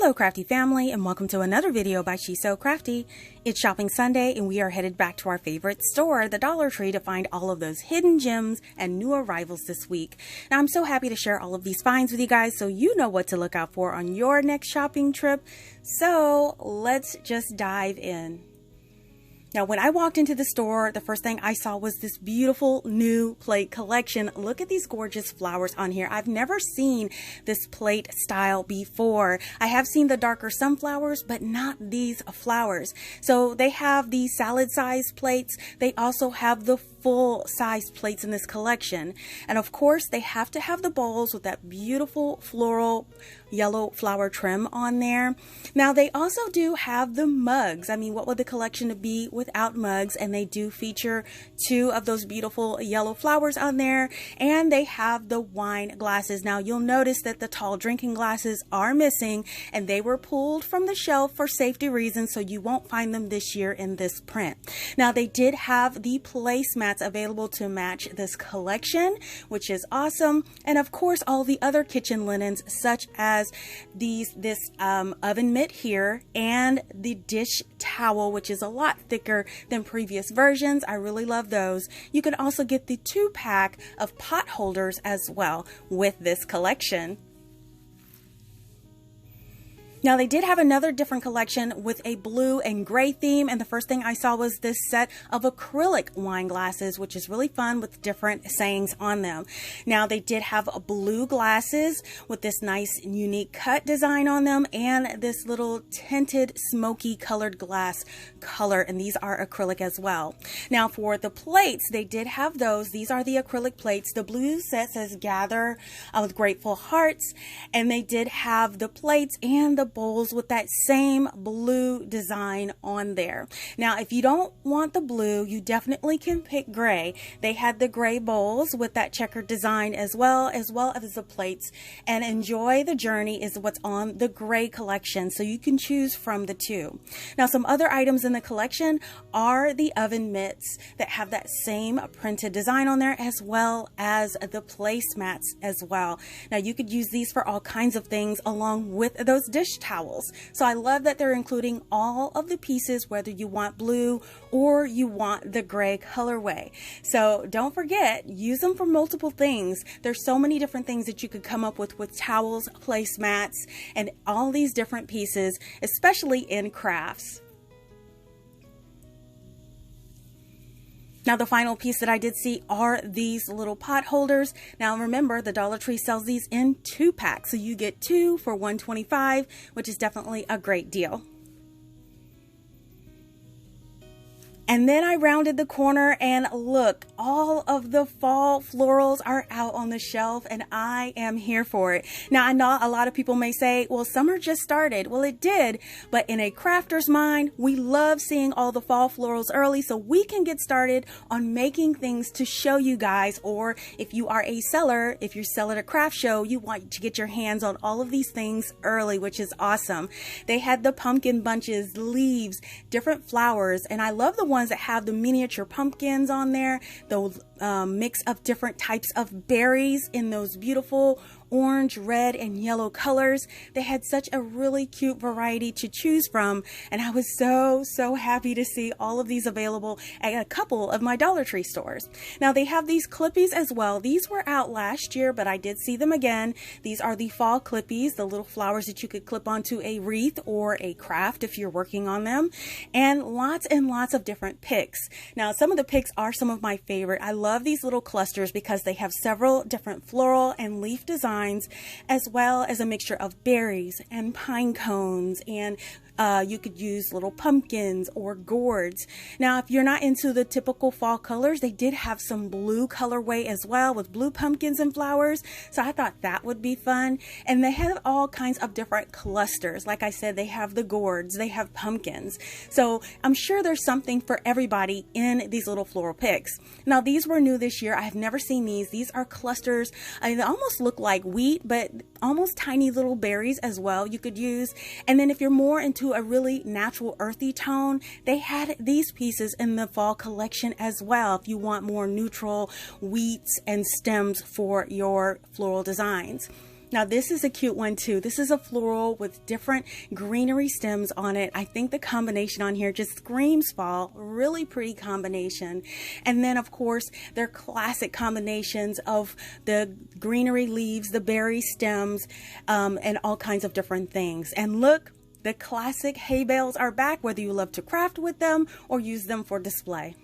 Hello crafty family, and welcome to another video by She's So Crafty. It's shopping Sunday and we are headed back to our favorite store, the Dollar Tree, to find all of those hidden gems and new arrivals this week. Now I'm so happy to share all of these finds with you guys so you know what to look out for on your next shopping trip. So let's just dive in. Now, when I walked into the store, the first thing I saw was this beautiful new plate collection. Look at these gorgeous flowers on here. I've never seen this plate style before. I have seen the darker sunflowers, but not these flowers. So they have the salad size plates. They also have the full size plates in this collection. And of course, they have to have the bowls with that beautiful floral yellow flower trim on there. Now, they also do have the mugs. I mean, what would the collection be without mugs? And they do feature two of those beautiful yellow flowers on there, and they have the wine glasses. Now you'll notice that the tall drinking glasses are missing, and they were pulled from the shelf for safety reasons, so you won't find them this year in this print. This they did have the placemats available to match this collection, which is awesome. And of course, all the other kitchen linens, such as this oven mitt here and the dish towel, which is a lot thicker than previous versions. I really love those. You can also get the 2-pack of pot holders as well with this collection. Now, they did have another different collection with a blue and gray theme, and the first thing I saw was this set of acrylic wine glasses, which is really fun with different sayings on them. Now, they did have blue glasses with this nice unique cut design on them and this little tinted smoky colored glass color, and these are acrylic as well. Now, for the plates, they did have those. These are the acrylic plates. The blue set says Gather with Grateful Hearts, and they did have the plates and the bowls with that same blue design on there. Now, if you don't want the blue, you definitely can pick gray. They had the gray bowls with that checkered design as well as the plates, and Enjoy the Journey is what's on the gray collection, so you can choose from the two. Now, some other items in the collection are the oven mitts that have that same printed design on there, as well as the placemats as well. Now, you could use these for all kinds of things along with those dish towels. So I love that they're including all of the pieces, whether you want blue or you want the gray colorway. So don't forget, use them for multiple things. There's so many different things that you could come up with towels, placemats, and all these different pieces, especially in crafts. Now, the final piece that I did see are these little pot holders. Now, remember, the Dollar Tree sells these in 2-packs, so you get 2 for $1.25, which is definitely a great deal. And then I rounded the corner, and look, all of the fall florals are out on the shelf, and I am here for it. Now, I know a lot of people may say, well, summer just started. Well, it did, but in a crafter's mind, we love seeing all the fall florals early so we can get started on making things to show you guys. Or if you are a seller, if you sell at a craft show, you want to get your hands on all of these things early, which is awesome. They had the pumpkin bunches, leaves, different flowers, and I love the ones that have the miniature pumpkins on there, those mix of different types of berries in those beautiful orange, red, and yellow colors. They had such a really cute variety to choose from, and I was so happy to see all of these available at a couple of my Dollar Tree stores. Now, they have these clippies as well. These were out last year, but I did see them again. These are the fall clippies, the little flowers that you could clip onto a wreath or a craft if you're working on them, and lots of different picks. Now, some of the picks are some of my favorite. I love these little clusters because they have several different floral and leaf designs, as well as a mixture of berries and pine cones, and you could use little pumpkins or gourds. Now, if you're not into the typical fall colors, they did have some blue colorway as well with blue pumpkins and flowers. So I thought that would be fun. And they have all kinds of different clusters. Like I said, they have the gourds, they have pumpkins. So I'm sure there's something for everybody in these little floral picks. Now, these were new this year. I have never seen these. These are clusters. They almost look like wheat, but almost tiny little berries as well you could use. And then if you're more into a really natural earthy tone, they had these pieces in the fall collection as well if you want more neutral wheats and stems for your floral designs. Now this is a cute one too. This is a floral with different greenery stems on it. I think the combination on here just screams fall. Really pretty combination. And then of course their classic combinations of the greenery leaves, the berry stems, and all kinds of different things. And look, the classic hay bales are back, whether you love to craft with them or use them for display.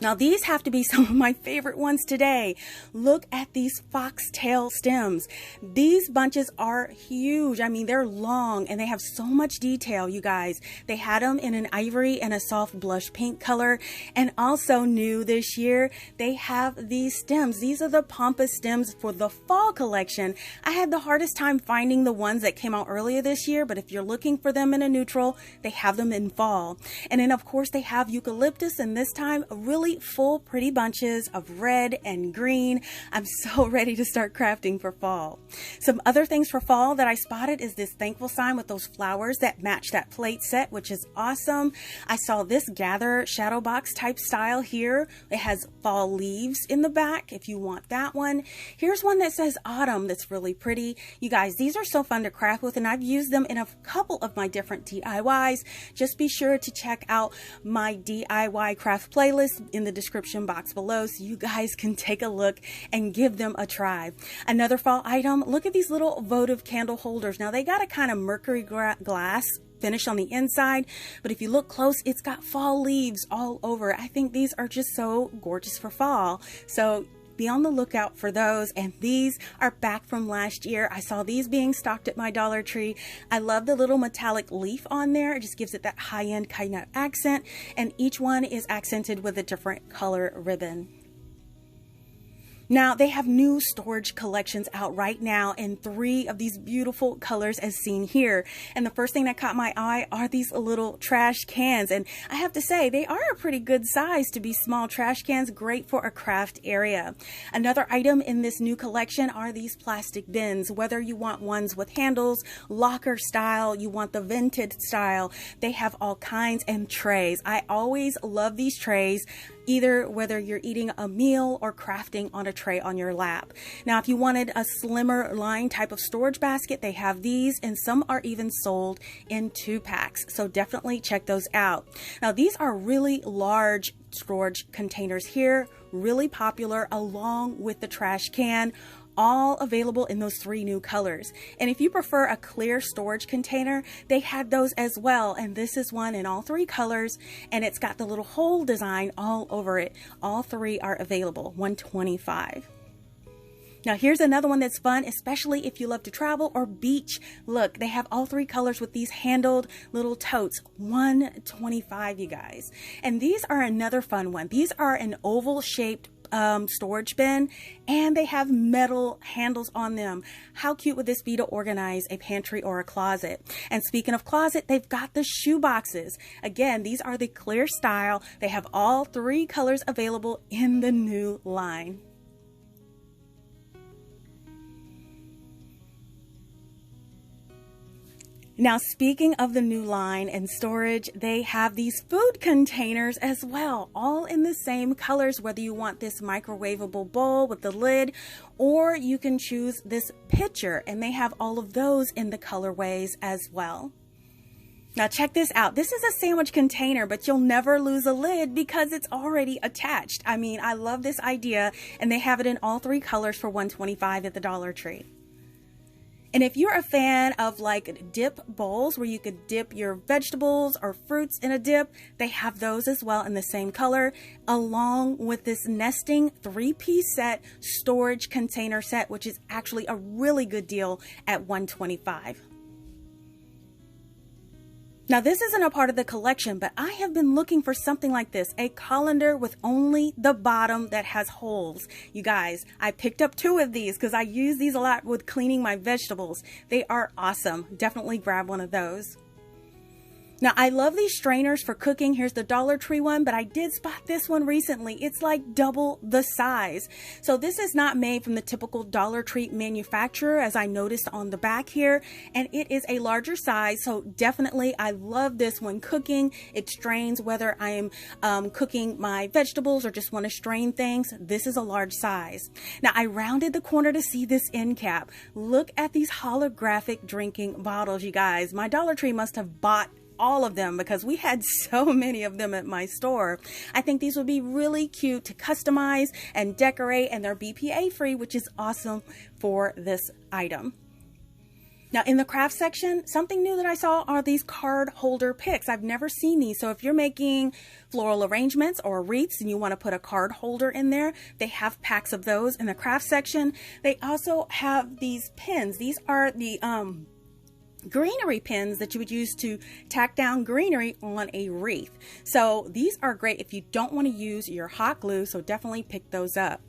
Now these have to be some of my favorite ones today. Look at these foxtail stems. These bunches are huge. I mean, they're long and they have so much detail, you guys. They had them in an ivory and a soft blush pink color. And also new this year, they have these stems. These are the pampas stems for the fall collection. I had the hardest time finding the ones that came out earlier this year, but if you're looking for them in a neutral, they have them in fall. And then of course they have eucalyptus, and this time really full pretty bunches of red and green. I'm so ready to start crafting for fall. Some other things for fall that I spotted is this thankful sign with those flowers that match that plate set, which is awesome. I saw this gather shadow box type style here. It has fall leaves in the back if you want that one. Here's one that says autumn that's really pretty. You guys, these are so fun to craft with, and I've used them in a couple of my different DIYs. Just be sure to check out my DIY craft playlist in the description box below so you guys can take a look and give them a try. Another fall item, look at these little votive candle holders. Now they got a kind of mercury glass finish on the inside, but if you look close, it's got fall leaves all over. I think these are just so gorgeous for fall. So be on the lookout for those, and these are back from last year. I saw these being stocked at my Dollar Tree. I love the little metallic leaf on there. It just gives it that high-end kind of accent, and each one is accented with a different color ribbon. Now they have new storage collections out right now in 3 of these beautiful colors as seen here. And the first thing that caught my eye are these little trash cans. And I have to say, they are a pretty good size to be small trash cans, great for a craft area. Another item in this new collection are these plastic bins. Whether you want ones with handles, locker style, you want the vented style, they have all kinds, and trays. I always love these trays, either whether you're eating a meal or crafting on a tray on your lap. Now, if you wanted a slimmer line type of storage basket, they have these, and some are even sold in 2-packs. So definitely check those out. Now, these are really large storage containers here, really popular along with the trash can. All available in those 3 new colors. And if you prefer a clear storage container, they had those as well. And this is one in all 3 colors, and it's got the little hole design all over it. All 3 are available, $125. Now here's another one that's fun, especially if you love to travel or beach. Look, they have all 3 colors with these handled little totes, $125, you guys. And these are another fun one. These are an oval shaped storage bin, and they have metal handles on them. How cute would this be to organize a pantry or a closet? And speaking of closet, they've got the shoe boxes. Again, these are the clear style. They have all 3 colors available in the new line. Now, speaking of the new line and storage, they have these food containers as well, all in the same colors, whether you want this microwavable bowl with the lid, or you can choose this pitcher, and they have all of those in the colorways as well. Now check this out. This is a sandwich container, but you'll never lose a lid because it's already attached. I mean, I love this idea, and they have it in all 3 colors for $125 at the Dollar Tree. And if you're a fan of like dip bowls where you could dip your vegetables or fruits in a dip, they have those as well in the same color, along with this nesting 3-piece set storage container set, which is actually a really good deal at $125. Now this isn't a part of the collection, but I have been looking for something like this, a colander with only the bottom that has holes. You guys, I picked up 2 of these because I use these a lot with cleaning my vegetables. They are awesome. Definitely grab one of those. Now, I love these strainers for cooking. Here's the Dollar Tree one, but I did spot this one recently. It's like double the size. So this is not made from the typical Dollar Tree manufacturer, as I noticed on the back here, and it is a larger size. So definitely, I love this when cooking. It strains whether I am cooking my vegetables or just want to strain things. This is a large size. Now, I rounded the corner to see this end cap. Look at these holographic drinking bottles, you guys. My Dollar Tree must have bought all of them because we had so many of them at my store. I think these would be really cute to customize and decorate, and they're BPA free, which is awesome for this item. Now, in the craft section, something new that I saw are these card holder picks. I've never seen these. So if you're making floral arrangements or wreaths and you want to put a card holder in there, they have packs of those in the craft section. They also have these pins. These are the greenery pins that you would use to tack down greenery on a wreath. So these are great if you don't want to use your hot glue, so definitely pick those up.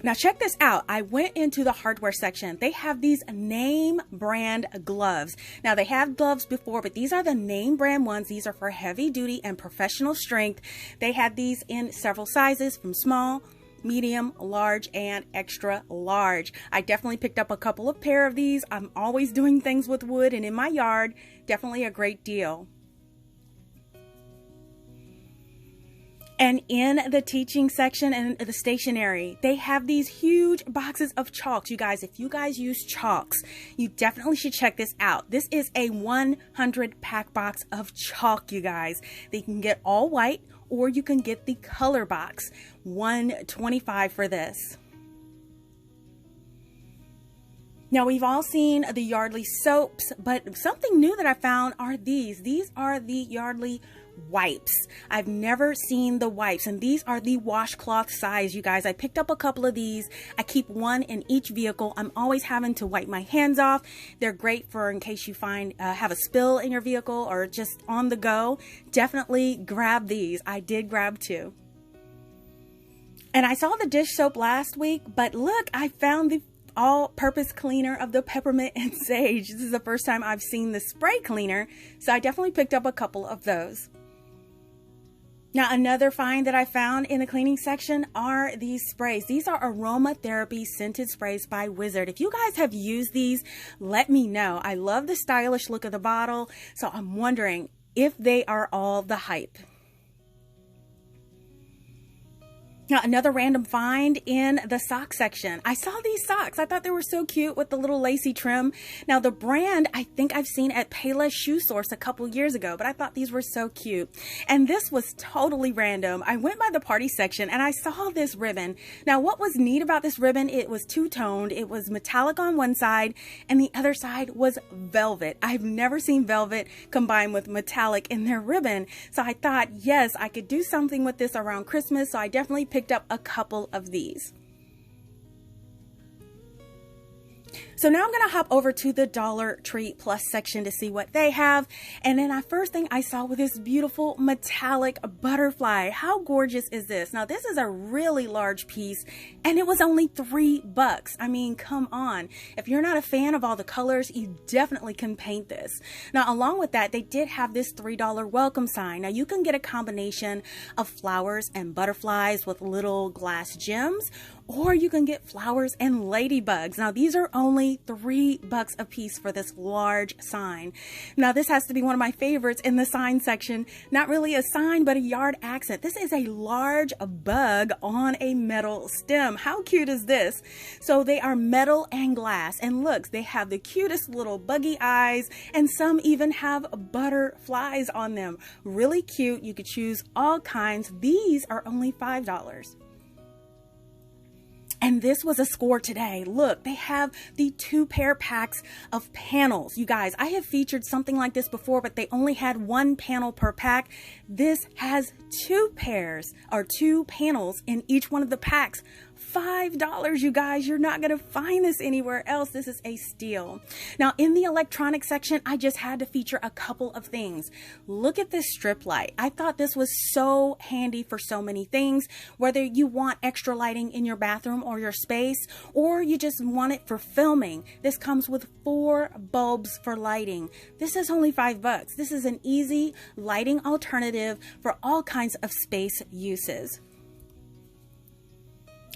Now check this out. I went into the hardware section. They have these name brand gloves. Now they have gloves before, but these are the name brand ones. These are for heavy duty and professional strength. They have these in several sizes, from small, medium, large, and extra large. I definitely picked up a couple of pair of these. I'm always doing things with wood and in my yard. Definitely a great deal. And in the teaching section and the stationery, they have these huge boxes of chalks. You guys, if you guys use chalks, you definitely should check this out. This is a 100 pack box of chalk, you guys. They can get all white, or you can get the color box. $125 for this. Now, we've all seen the Yardley soaps, but something new that I found are these. These are the Yardley wipes. I've never seen the wipes, and these are the washcloth size, you guys. I picked up a couple of these. I keep one in each vehicle. I'm always having to wipe my hands off. They're great for in case you have a spill in your vehicle or just on the go. Definitely grab these. I did grab two. And I saw the dish soap last week, but look, I found the all-purpose cleaner of the peppermint and sage. This is the first time I've seen the spray cleaner, so I definitely picked up a couple of those. Now, another find that I found in the cleaning section are these sprays. These are Aromatherapy scented sprays by Wizard. If you guys have used these, let me know. I love the stylish look of the bottle, so I'm wondering if they are all the hype. Now, another random find in the sock section. I saw these socks. I thought they were so cute with the little lacy trim. Now, the brand I think I've seen at Payless Shoe Source a couple years ago, but I thought these were so cute. And this was totally random. I went by the party section and I saw this ribbon. Now, what was neat about this ribbon, it was two-toned. It was metallic on one side and the other side was velvet. I've never seen velvet combined with metallic in their ribbon. So I thought, yes, I could do something with this around Christmas. So I definitely picked up a couple of these. So now I'm going to hop over to the Dollar Tree Plus section to see what they have. And then the first thing I saw was this beautiful metallic butterfly. How gorgeous is this? Now, this is a really large piece and it was only $3. I mean, come on. If you're not a fan of all the colors, you definitely can paint this. Now, along with that, they did have this $3 welcome sign. Now, you can get a combination of flowers and butterflies with little glass gems, or you can get flowers and ladybugs. Now, these are only $3 a piece for this large sign. Now, this has to be one of my favorites in the sign section. Not really a sign, but a yard accent. This is a large bug on a metal stem. How cute is this? So they are metal and glass. And look, they have the cutest little buggy eyes, and some even have butterflies on them. Really cute. You could choose all kinds. These are only $5. And this was a score today. Look, they have the 2-pair packs of panels. You guys, I have featured something like this before, but they only had 1 panel per pack. This has 2 pairs or 2 panels in each one of the packs. $5, you guys. You're not going to find this anywhere else. This is a steal. Now, in the electronic section, I just had to feature a couple of things. Look at this strip light. I thought this was so handy for so many things, whether you want extra lighting in your bathroom or your space, or you just want it for filming. This comes with 4 bulbs for lighting. This is only $5. This is an easy lighting alternative for all kinds of space uses.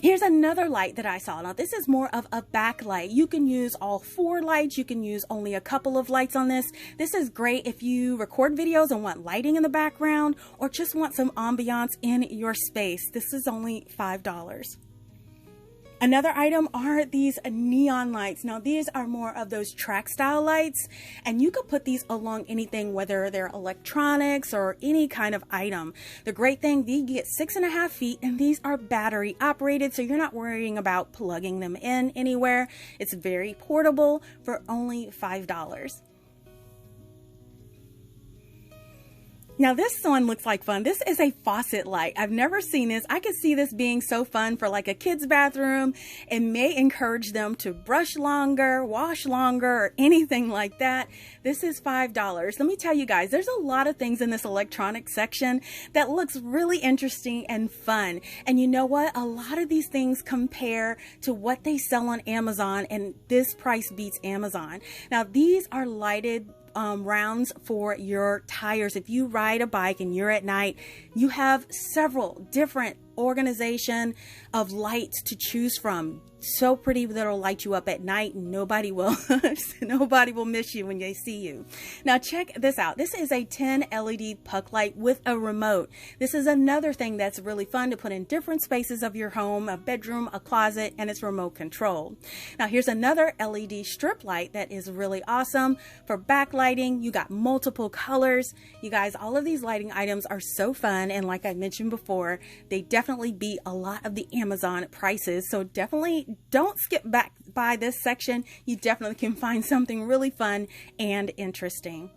Here's another light that I saw. Now this is more of a backlight. You can use all 4 lights. You can use only a couple of lights on this. This is great if you record videos and want lighting in the background, or just want some ambiance in your space. This is only $5. Another item are these neon lights. Now these are more of those track style lights, and you could put these along anything, whether they're electronics or any kind of item. The great thing, these get 6.5 feet, and these are battery operated, so you're not worrying about plugging them in anywhere. It's very portable for only $5. Now this one looks like fun. This is a faucet light. I've never seen this. I could see this being so fun for like a kid's bathroom. It may encourage them to brush longer, wash longer, or anything like that. This is $5. Let me tell you guys, there's a lot of things in this electronic section that looks really interesting and fun. And you know what? A lot of these things compare to what they sell on Amazon, and this price beats Amazon. Now these are lighted rounds for your tires. If you ride a bike and you're at night, you have several different organization of lights to choose from. So pretty that it'll light you up at night. Nobody will miss you when they see you. Now check this out. This is a 10 LED puck light with a remote. This is another thing that's really fun to put in different spaces of your home, a bedroom, a closet, and it's remote control. Now here's another LED strip light that is really awesome for backlighting. You got multiple colors. You guys, all of these lighting items are so fun, and like I mentioned before, they definitely beat a lot of the Amazon prices. So definitely don't skip back by this section. You definitely can find something really fun and interesting.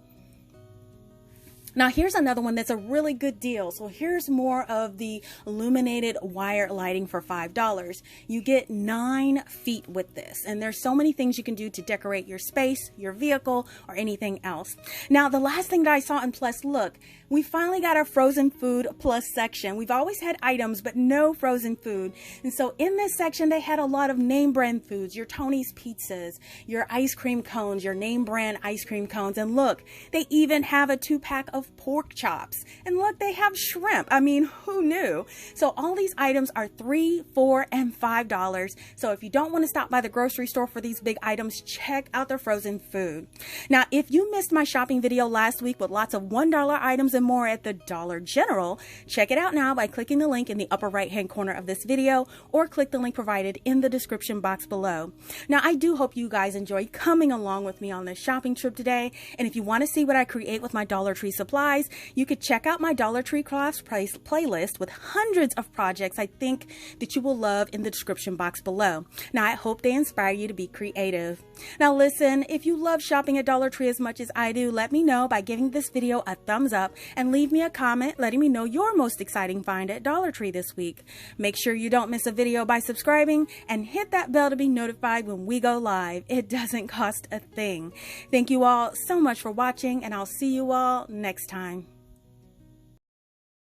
Now here's another one that's a really good deal. So here's more of the illuminated wire lighting for $5. You get 9 feet with this, and there's so many things you can do to decorate your space, your vehicle, or anything else. Now the last thing that I saw in Plus, look, we finally got our frozen food plus section. We've always had items, but no frozen food. And so in this section, they had a lot of name brand foods, your Tony's pizzas, your ice cream cones, your name brand ice cream cones. And look, they even have a 2-pack of pork chops. And look, they have shrimp. I mean, who knew? So all these items are $3, $4, and $5. So if you don't want to stop by the grocery store for these big items, check out their frozen food. Now, if you missed my shopping video last week with lots of $1 items and more at the Dollar General, check it out now by clicking the link in the upper right hand corner of this video, or click the link provided in the description box below. Now I do hope you guys enjoyed coming along with me on this shopping trip today, and if you want to see what I create with my Dollar Tree supplies, you could check out my Dollar Tree Crafts playlist with hundreds of projects I think that you will love in the description box below. Now I hope they inspire you to be creative. Now listen, if you love shopping at Dollar Tree as much as I do, let me know by giving this video a thumbs up and leave me a comment letting me know your most exciting find at Dollar Tree this week. Make sure you don't miss a video by subscribing and hit that bell to be notified when we go live. It doesn't cost a thing. Thank you all so much for watching, and I'll see you all next time.